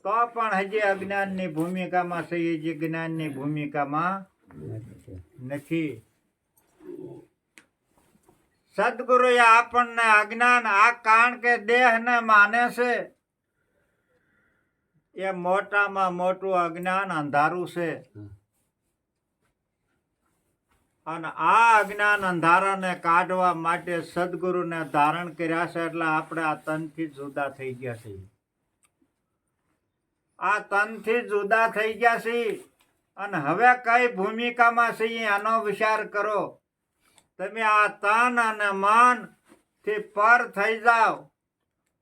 તો પણ હજી અજ્ઞાનની ભૂમિકામાં છે. હજી જ્ઞાનની ભૂમિકામાં નથી. સદગુરુએ આપણને અજ્ઞાન આ કારણ કે દેહને માને છે એ મોટામાં મોટું અજ્ઞાન અંધારું છે. અને આ અજ્ઞાન અંધારાને કાઢવા માટે સદગુરુને ધારણ કર્યા છે. એટલે આપણે આ તનથી જુદા થઈ ગયા છીએ. આ તનથી જુદા થઈ ગયા છીએ અને હવે કઈ ભૂમિકામાં છીએ આનો વિચાર કરો. તમે આ તન અને મન થી પર થઈ જાઓ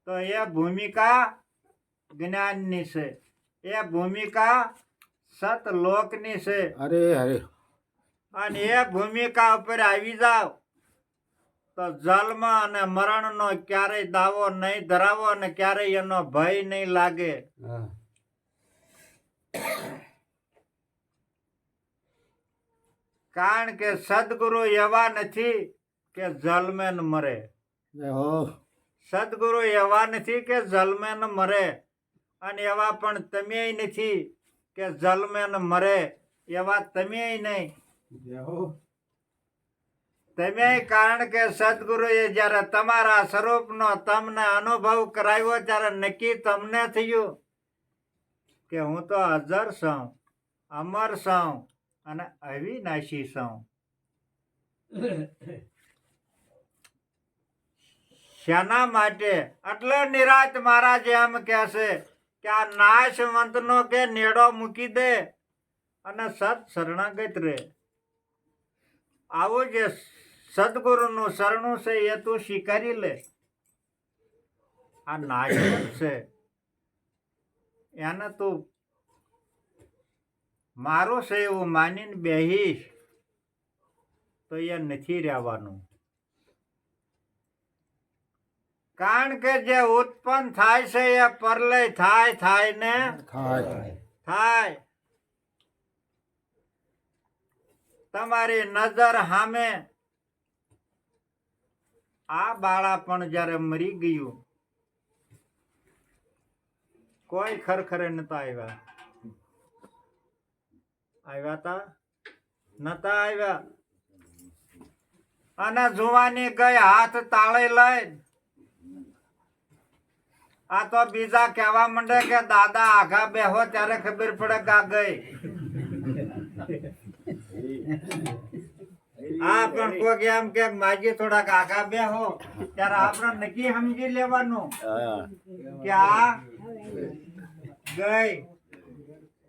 તો એ ભૂમિકા જ્ઞાનની છે. એ ભૂમિકા સતલોકની છે. અરે અરે અને એ ભૂમિકા ઉપર આવી જાવ તો જન્મ અને મરણનો ક્યારેય દાવો નહીં ધરાવો અને ક્યારેય એનો ભય નહીં લાગે. કારણ કે સદગુરુ એવા નથી કે જલમે ન મરે. જય હો સદગુરુ એવા નથી કે જલમે ન મરે, અને એવા પણ તમે નથી કે જલમે ન મરે, એવા તમે નહીં. જય હો તમે કારણ કે સદગુરુએ જ્યારે તમારા સ્વરૂપનો તમને અનુભવ કરાવ્યો ત્યારે નક્કી તમને થયું કે હું તો અજર છું, અમર છું અને અવિનાશી છું. શાના માટે? એટલે નિરાત મહારાજ એમ કહેશે કે આ નાશવંતનો કે નેડો મૂકી દે અને સત શરણાગત રે. આવું જે સદગુરુનું શરણું છે એ તું સ્વીકારી લે. આ નાશવંત છે એને તું મારું છે એવું માનીને બેહીશ તો એ નથી રહેવાનું. કારણ કે જે ઉત્પન્ન થાય છે એ પરલય થાય ને થાય થાય. તમારી નજર સામે આ બાળા પણ જયારે મરી ગયું, કોઈ ખરખરે નતા આવ્યા. આવ્યા તા નતા આવ્યા. અને જુવાની ગઈ હાથ તાળે લઈ. આ તો બીજા કહેવા માંડે કે દાદા આઘા બેહો ત્યારે ખબર પડે કે આ ગઈ. આ પણ કોક એમ કે માજી થોડાક આઘા બેહો ત્યારે આપણે નક્કી સમજી લેવાનું કે આ ગઈ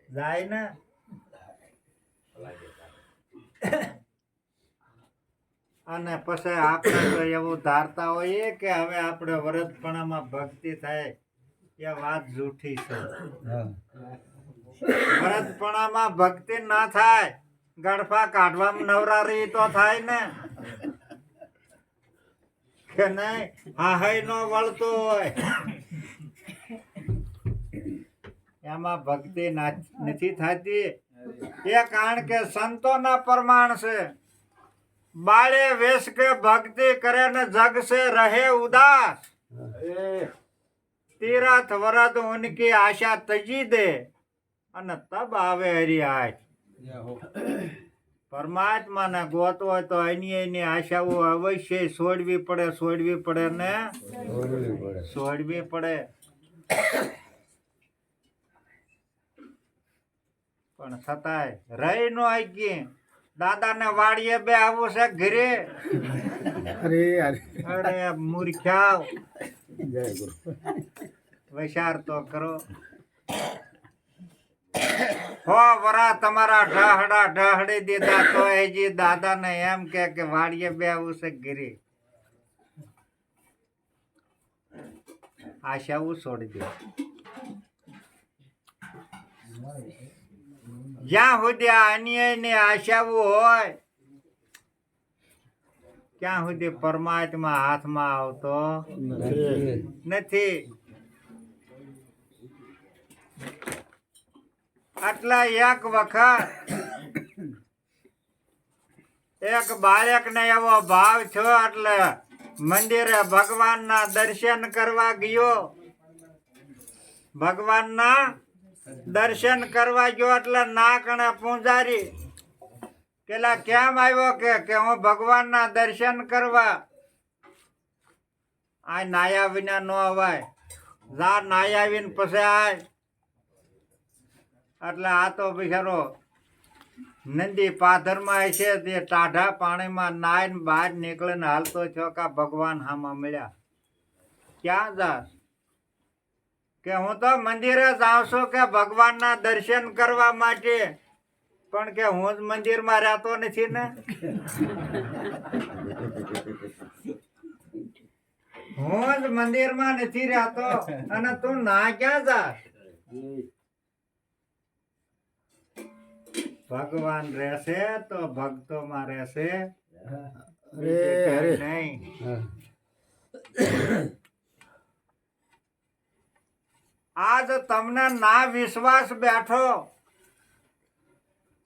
જાય ને. અને પછી આપણે તો એવું ધારતા હોઈએ કે હવે આપણે વરદપણામાં ભક્તિ થાય, એ વાત જૂઠી છે. વરદપણામાં ભક્તિ ના થાય, ગળફા કાઢવામાં નવરારી તો થાય ને કે નહીં? હાહઈ નો વળતો હોય એમાં ભક્તિ નથી થતી. એ કારણ કે સંતોના પ્રમાણ છે. બાળે વેશ કે ભક્તિ કરે ને જગ से रहे उदास, तीरथ वरद उनकी आशा तजी दे અને તબ આવે હરિયાશ. પરમાત્મા ને ગોતો હોય તો એની આશાઓ અવશ્ય છોડવી પડે ને છોડવી પડે. પણ છતાંય રહી નો આકી. દાદા ને વાડીએ બે આવું છે ઘરે. અરે અરે અરે મૂર્ખ્યા, જય ગુરુ વિચાર તો કરો. હો વરા તમારા ઢહડી દીધા તો હજી દાદા ને એમ કે વાડીએ બે આવું છે ઘરે. આશાઓ છોડી દે. જ્યાં સુધી આ અન્યની આશાઓ હોય ત્યાં સુધી પરમાત્મા હાથમાં આવતો નથી. એટલે એક વખત એક બાળક ને એવો ભાવ થયો એટલે મંદિરે ભગવાનના દર્શન કરવા ગયો. ભગવાનના દર્શન કરવા ગયો એટલે નાકણે પૂંજારી કેલા કેમ આવ્યો કે હું ભગવાનના દર્શન કરવા. આ નાયા વિના નો અવાય. જા નાયા આવીને પછી આય. એટલે આ તો બિચારો નંદી પાથરમાં છે તે ટાઢા પાણીમાં નાઈને બહાર નીકળીને હાલતો છો કે ભગવાન હામાં મળ્યા. ક્યાં જાસ? કે હું તો મંદિરે જાઉં છું કે ભગવાનના દર્શન કરવા માટે, પણ કે હું જ મંદિરમાં રહેતો નથી ને. હું જ મંદિરમાં નથી રહેતો અને તું ના ક્યાં જાસ? ભગવાન રહેશે તો ભક્તોમાં રહેશે, અરે નહીં. આજ તમને ના વિશ્વાસ બેઠો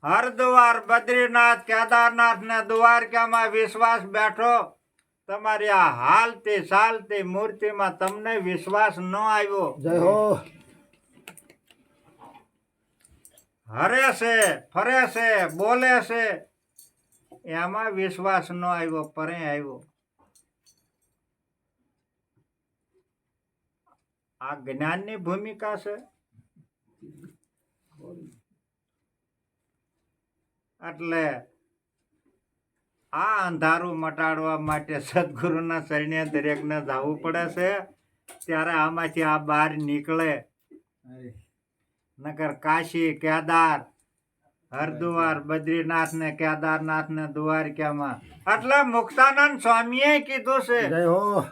હરદ્વાર બદ્રીનાથ કેદારનાથ ને દ્વારકામાં વિશ્વાસ બેઠો, તમારી આ હાલતી ચાલતી મૂર્તિમાં તમને વિશ્વાસ ન આવ્યો. જય હો. હરે છે, ફરે છે, બોલે છે, એમાં વિશ્વાસ ન આવ્યો, પરે આવ્યો. આ જ્ઞાનની ભૂમિકા છે. એટલે આ અંધારું મટાડવા માટે સદગુરુના શરણે દરેકને જવું પડે છે. ત્યારે આમાંથી આ બહાર નીકળે. નગર કાશી કેદાર હરદ્વાર બદ્રીનાથ ને કેદારનાથ ને દ્વારકામાં, એટલે મુક્તાનંદ સ્વામીએ કીધું છે જય હો.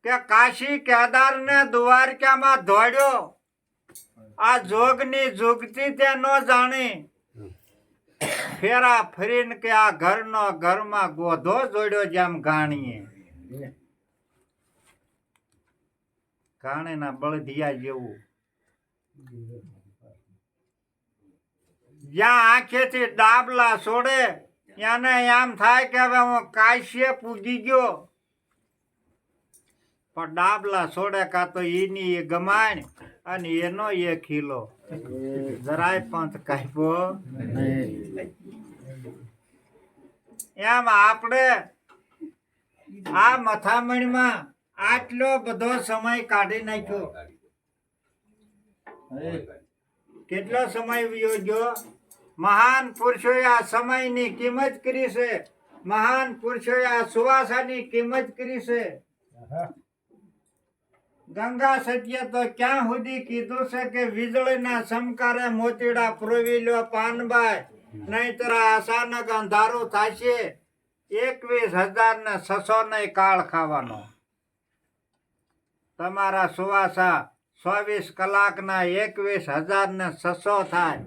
કે કાશી કેદાર ને દ્વારકામાં દોડ્યો, આ જોગની જુગતી તે ન જાણી, ફેરા ફરીને કે આ ઘરનો ઘરમાં ગોધો જોડ્યો જેમ ગાણીએ. ગાણીના બળદિયા જેવું. જ્યાં આંખેથી ડાબલા છોડે એને એમ થાય કે હવે હું કાશીએ પૂગી ગયો, પણ ડાબલા છોડે કાં તો એની એ ગમાણ અને એનો એ ખીલો, જરાય પંથ કાપ્યો. એમ આપણે આ મથામણમાં આટલો બધો સમય કાઢી નાખ્યો. કેટલો સમય વયો ગયો? મહાન પુરુષોએ આ સમયની કિંમત કરી છે, મહાન પુરુષોએ આ સુવાસાની કિંમત કરી છે. ગંગા સત્ય તો ક્યાં સુધી કીધું છે કે વીજળીના સમકારે મોતીડા પ્રોવી લ્યો પાનબાઈ, નહીતર અચાનક અંધારું થશે. 21,600 ને કાળ ખાવાનો. તમારા સુવાસા 24 કલાકના 21,600 થાય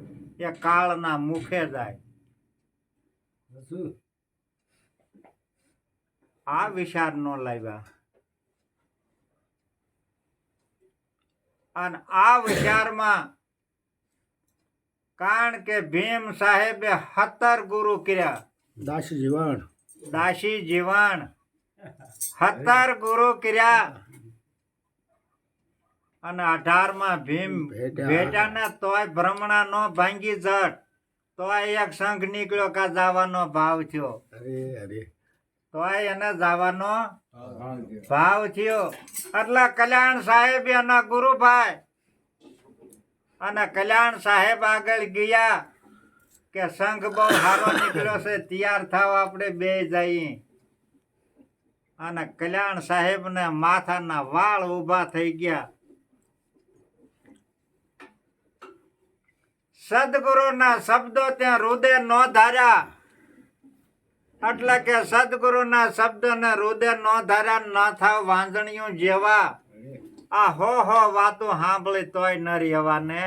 એ કાળના મુખે જાય. આ વિચાર નો લાવ્યા. અને આ વિચારમાં કારણ કે ભીમ સાહેબે 17 ગુરુ કર્યા. દાસી જીવન. દાસી જીવન 17 ગુરુ કર્યા. અને 18માં ભીમ ભેટા ને તોય ભ્રમણા નો ભાંગી જટ, તોય એક સંઘ નીકળ્યો કા જવાનો ભાવ થયો. તોય એને જવાનો ભાવ થયો. એટલે કલ્યાણ સાહેબ એના ગુરુભાઈ અને કલ્યાણ સાહેબ આગળ ગયા કે સંઘ બહુ સારો નીકળ્યો છે, તૈયાર થાવ આપણે બે જઈએ. અને કલ્યાણ સાહેબ ને માથાના વાળ ઉભા થઈ ગયા. સદગુરુના શબ્દો ત્યાં હૃદય નો ધાર્યા, એટલે કે સદગુરુના શબ્દને હૃદય નો ધાર્યા. ન થાવ વાંજણીઓ જેવા, આ હો વાતો સાંભળી તોય ન રહેવા ને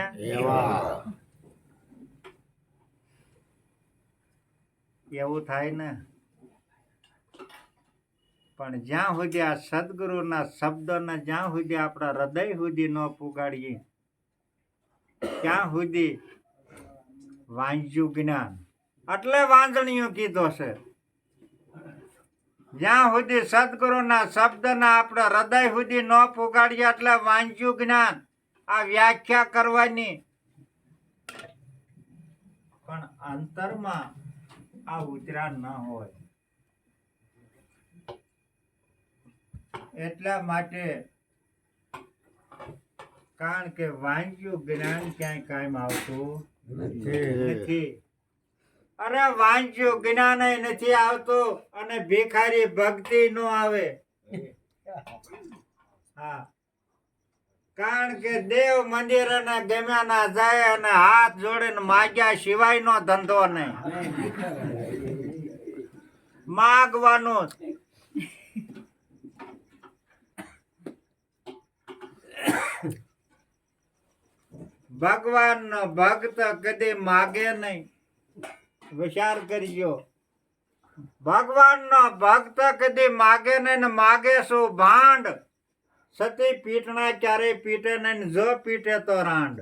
એવું થાય ને. પણ જ્યાં સુધી આ સદગુરુના શબ્દોને જ્યાં સુધી આપણા હૃદય સુધી ન પુગાડીએ ત્યાં સુધી વાંચ્યું જ્ઞાન. એટલે વાંજણીયું કીધો છે. જ્યાં સુધી સદગુરુના શબ્દને આપણે હૃદય સુધી ન પુગાડીએ એટલે વાંચ્યું જ્ઞાન. આ વ્યાખ્યા કરવાની, પણ અંતરમાં આ ઉતરાણ ન હોય. એટલા માટે કારણ કે વાંચ્યું જ્ઞાન ક્યાંય કાયમ આવતું નથી. અરે વાંચ્યું જ્ઞાન નથી આવતું અને ભિખારી ભક્તિ નો આવે. હા, કારણ કે દેવ મંદિર અને ગમ્યા ના જાય અને હાથ જોડીને માગ્યા સિવાય નો ધંધો નહીં. માગવાનું ભગવાન નો ભક્ત કદી માગે નહીં. વિચાર કરજો, ભગવાન નો ભક્ત કદી માગે નહીં. માગે શું? ભાંડ. સતી પીટણા ક્યારે પીટે નહીં, જો પીટે તો રાંડ.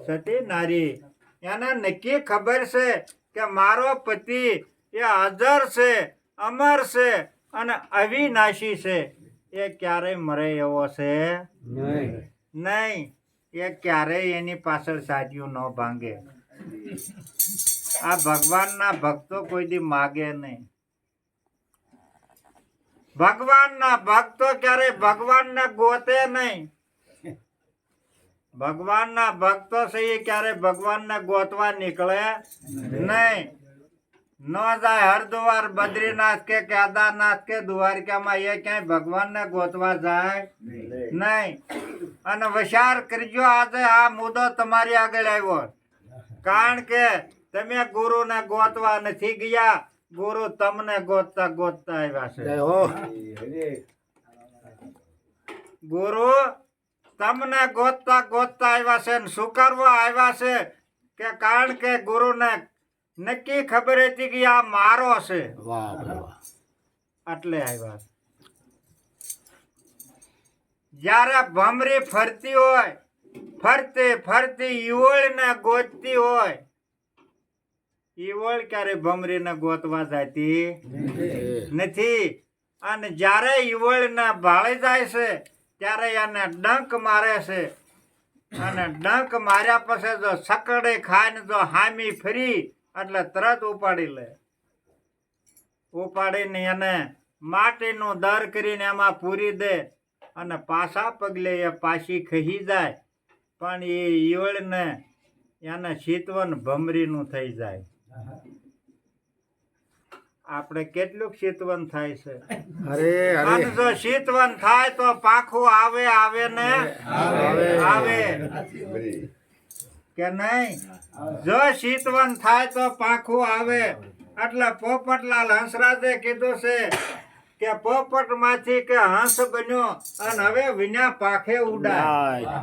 સતી નારી એને નક્કી ખબર છે કે મારો પતિ એ હાજર છે, અમર છે અને અવિનાશી છે. એ ક્યારેય મરે એવો છે નહીં. એ ક્યારેય એની પાછળ સાચું ન ભાંગે. આ ભગવાનના ભક્તો કોઈ દી માગે નહીં. ભગવાનના ભક્તો ક્યારેય ભગવાનને ગોતે નહીં. ભગવાનના ભક્તો છે એ ક્યારે ભગવાનને ગોતવા નીકળે નહીં. ન જાય હરદ્વાર, બદ્રીનાથ કે કેદારનાથ કે દ્વારકામાં એ ક્યાંય ભગવાનને ગોતવા જાય નહીં. અને વિચાર કરજો, આજે આ મુદ્દો તમારી આગળ આવ્યો કારણ કે તમે ગુરુને ગોતવા નથી ગયા. ગુરુ તમને ગોતતા ગોતતા આવ્યા છે. જય હો. ગુરુ તમને ગોતતા ગોતતા આવ્યા છે. શું કરવા આવ્યા છે કે કારણ કે ગુરુને નક્કી ખબર હતી કે આ મારો છે, વાહ વાહ. એટલે આવ્યા. જ્યારે ભમરી ફરતી હોય, ફરતી ફરતી ઈવળને ગોતતી હોય, ઈવળ ક્યારે ભમરીને ગોતવા જતી નથી. અને જ્યારે ઈવળને ભાળી જાય છે ત્યારે એને ડંક મારે છે. અને ડંક માર્યા પછી જો સકડે ખાઈને જો હામી ફરી એટલે તરત ઉપાડી લે. ઉપાડીને એને માટીનું દર કરીને એમાં પૂરી દે અને પાછા પગલે એ પાછી ખહી જાય. પણ એ ઈવળને એને શીતવન ભમરીનું થઈ જાય. આપણે કેટલું શીતવન થાય છે. અરે અને અરે જો શીતવન થાય તો પાખું આવે આવે ને આવે કે નહીં. જો શીતવન થાય તો પાખું આવે. એટલે પોપટલાલ હંસરાજે કીધું છે કે પોપટ માંથી કે હંસ બન્યો અને હવે વિના પાખે ઉડાય.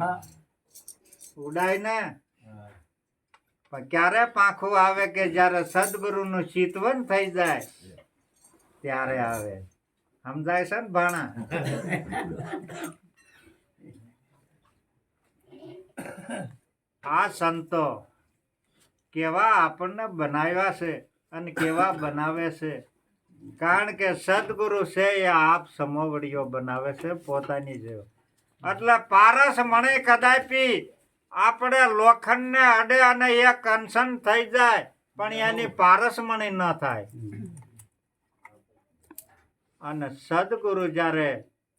ઉડાય ને પણ ક્યારે પાંખું આવે કે જ્યારે સદગુરુનું ચિતવન થઈ જાય ત્યારે આવે. સમજાય છે ને ભાણા? આ સંતો કેવા આપણને બનાવ્યા છે અને કેવા બનાવે છે. કારણ કે સદગુરુ છે એ આપ સમોવડીઓ બનાવે છે પોતાની જેવો. એટલે પારસ મણે કદાપી આપણે લોખંડને અડે અને એ કંસન થઈ જાય પણ એની પારસમણી ન થાય. અને સદગુરુ જ્યારે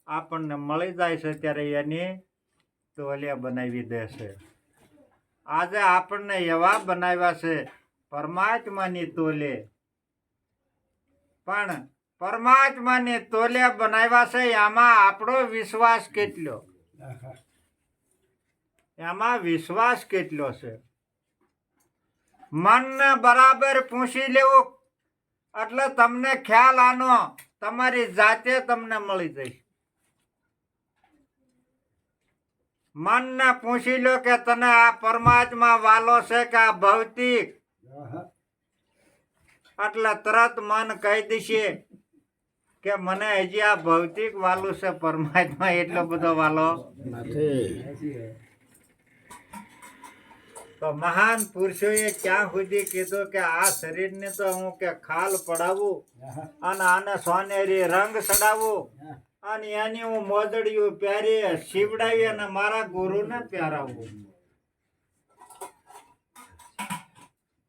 આપણને મળી જાય છે ત્યારે એની તોલિયા બનાવી દે છે. આજે આપણને એવા બનાવ્યા છે પરમાત્માની તોલે. પણ પરમાત્માની તોલે બનાવ્યા છે એમાં આપણો વિશ્વાસ કેટલો, એમાં વિશ્વાસ કેટલો છે. મનને બરાબર પૂછી લેવું એટલે તમને ખ્યાલ આનો તમારી જાતે તમને મળી જશે. મનને પૂછી લો કે તને આ પરમાત્મા વાલો છે કે આ ભૌતિક, એટલે તરત મન કહી દેશે કે મને હજી આ ભૌતિક વાલું છે, પરમાત્મા એટલો બધો વાલો નથી. તો મહાન પુરુષોએ ક્યાં સુધી કીધું કે આ શરીરને તો હું કે ખાલ પડાવું અને આને સોનેરી રંગ ચડાવું અને એની હું મોજડીયું પહેરી શીવડાવી અને મારા ગુરુને પહેરાવું.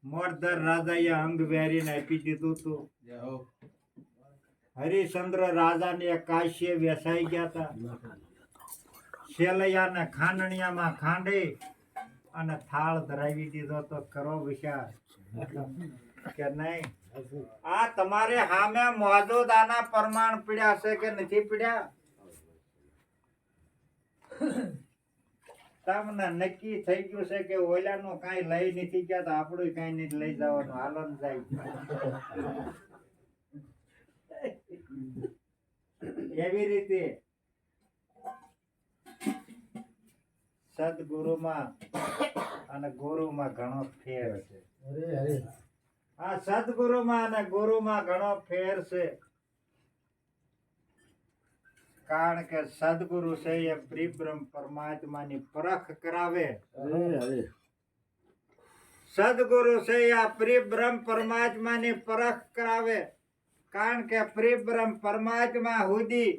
મોરધર રાજાએ અંગ પહેરીને આપી દીધું હતું. હરિશ્ચંદ્ર રાજાને કાશીએ વેસાઈ ગયા હતા. શેલૈયાને ખાંડણીયામાં ખાંડી અને થાળ ધરાવી દીધો તો કરો વિચાર કે નહીં. આ તમારે સામે મોજૂદ આના પ્રમાણ પીડ્યા છે કે નથી પીડ્યા? તમને નક્કી થઈ ગયું છે કે ઓલાનું કાંઈ લઈ નથી ગયા તો આપણું કાંઈ નથી લઈ જવાનું, હાલો ને જાય. એવી રીતે સદગુરુમાં અને ગુરુમાં ઘણો ફેર છે. આ સદગુરુમાં અને ગુરુમાં ઘણો ફેર છે. કારણ કે સદગુરુ છે એ પરિબ્રહ્મ પરમાત્માની પરખ કરાવે. સદગુરુ છે આ પરિબ્રહ્મ પરમાત્માની પરખ કરાવે. કારણ કે પરિબ્રહ્મ પરમાત્મા સુધી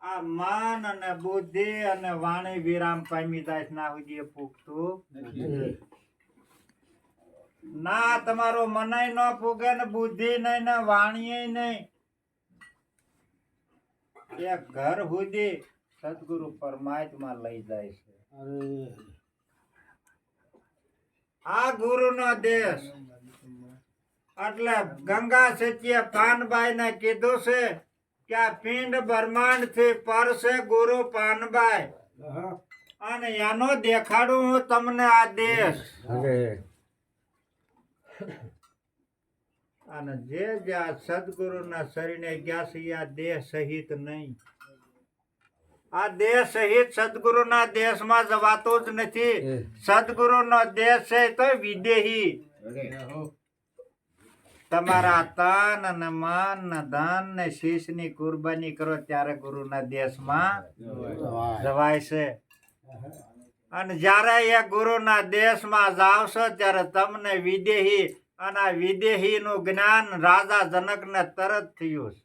આ મન અને બુદ્ધિ અને વાણી વિરામ પામી જાય ના સુધી એ પૂગતું ના. તમારો મનય ન પૂગે ને બુદ્ધિ નહીં ને વાણીએ નહીં. એક ઘર સુધી સદગુરુ પરમાત્મા લઈ જાય છે. અરે આ ગુરુ નો દેશ. એટલે ગંગા સચિએ પાનબાઈ ને કીધું છે કે આ પિંડ બ્રહ્માંડ થી પર છે ગુરુ પાનબાઈ, અને એનો દેખાડું હું તમને આ દેશ. અરે અને જે આ સદગુરુ ના શરીરને ગયા છે આ દેહ સહિત નહીં. આ દેહ સહિત સદગુરુ ના દેશમાં જવાતું જ નથી. સદગુરુ નો દેશ છે તો વિદેહી. તમારા તન અને મન ને ધન ને શીશ ની કુરબાની કરો ત્યારે ગુરુ ના દેશમાં જવાય છે. અને જયારે એ ગુરુ ના દેશમાં જાવશો ત્યારે તમને વિદેહી, અને આ વિદેહી નું જ્ઞાન રાજા જનક ને તરત થયું છે.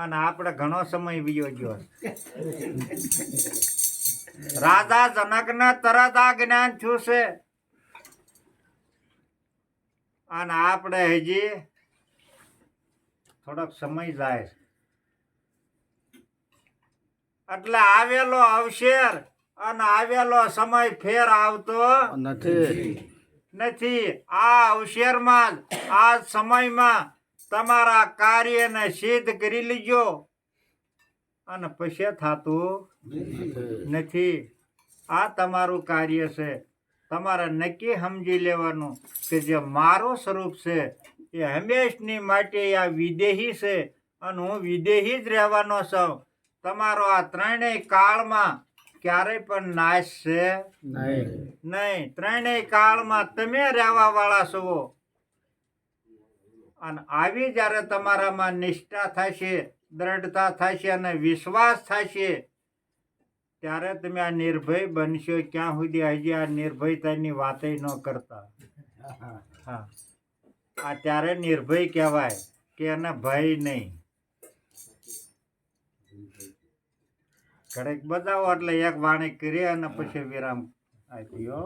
અને આપણે ઘણો સમય વીયો ગયો. રાજા જનક ને તરત આ જ્ઞાન થયું છે. અને આપણે હજી થોડોક સમય જાય છે. એટલે આવેલો અવસર અને આવેલો સમય ફેર આવતો નથી. આ અવસરમાં આ સમયમાં તમારા કાર્યને સિદ્ધ કરી લીજો, અને પછી થતું નથી. આ તમારું કાર્ય છે. તમારે નક્કી સમજી લેવાનું કે જે મારું સ્વરૂપ છે એ હંમેશની માટે આ વિદેહી છે, અને હું વિદેહી જ રહેવાનો છું. તમારો આ ત્રણેય કાળમાં ક્યારેય પણ નાશ છે નહીં. ત્રણેય કાળમાં તમે રહેવા વાળા છો. અને આવી જ્યારે તમારામાં નિષ્ઠા થશે, દ્રઢતા થશે અને વિશ્વાસ થશે, ત્યારે તમે આ નિર્ભય બનશો. ક્યાં સુધી હજી આ નિર્ભયતાની વાતે ન કરતા. હા, આ ત્યારે નિર્ભય કહેવાય કે એને ભય નહીં. ઘડીક બતાવો એટલે એક વાણી કરી અને પછી વિરામ આપ્યો.